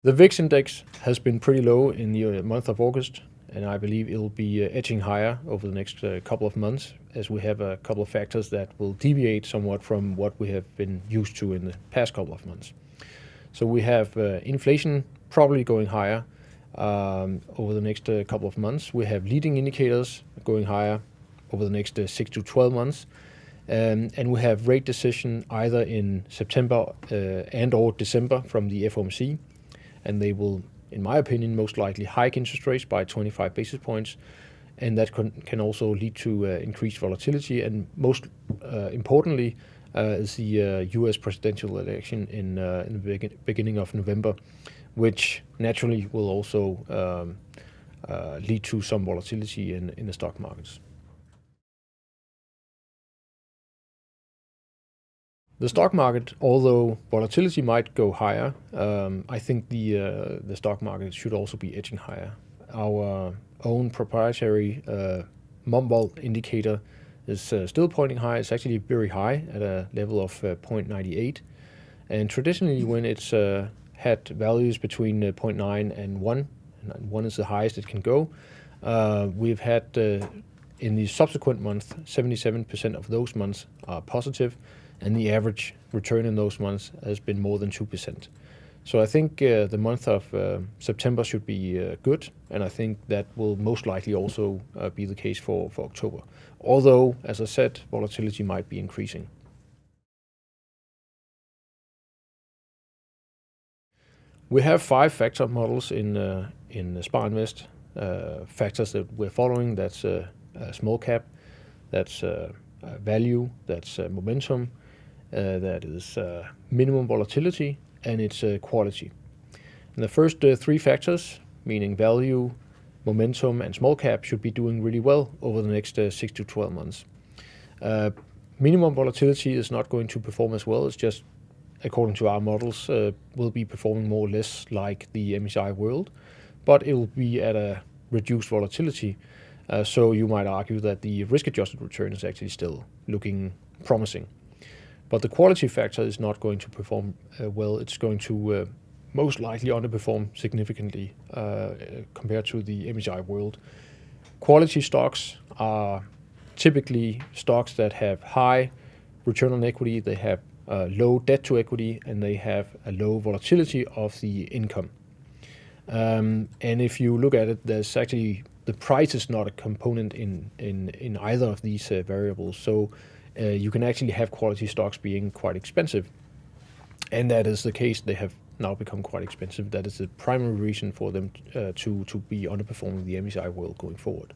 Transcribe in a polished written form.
The VIX index has been pretty low in the month of August, and I believe it will be edging higher over the next couple of months, as we have a couple of factors that will deviate somewhat from what we have been used to in the past couple of months. So we have inflation probably going higher over the next couple of months. We have leading indicators going higher over the next 6 to 12 months. And we have rate decision either in September and or December from the FOMC. And they will, in my opinion, most likely hike interest rates by 25 basis points. And that can also lead to increased volatility. And most importantly, is the US presidential election in the beginning of November, which naturally will also lead to some volatility in the stock markets. The stock market, although volatility might go higher, I think the stock market should also be edging higher. Our own proprietary Mumble indicator is still pointing high. It's actually very high at a level of 0.98. And traditionally, when it's had values between 0.9 and 1, and 1 is the highest it can go, we've had in the subsequent month, 77% of those months are positive, and the average return in those months has been more than 2%. So I think the month of September should be good, and I think that will most likely also be the case for October. Although, as I said, volatility might be increasing. We have 5 factor models in Spar Invest. Factors that we're following, that's small cap, that's value, that's momentum, that is minimum volatility, and it's quality. And the first 3 factors, meaning value, momentum, and small cap, should be doing really well over the next 6 to 12 months. Minimum volatility is not going to perform as well. It's just, according to our models, will be performing more or less like the MSCI World, but it will be at a reduced volatility. So you might argue that the risk-adjusted return is actually still looking promising. But the quality factor is not going to perform well. It's going to most likely underperform significantly compared to the MSCI World. Quality stocks are typically stocks that have high return on equity, they have low debt to equity, and they have a low volatility of the income. And if you look at it, there's actually the price is not a component in either of these variables. So you can actually have quality stocks being quite expensive. And that is the case. They have now become quite expensive. That is the primary reason for them to be underperforming the MSCI World going forward.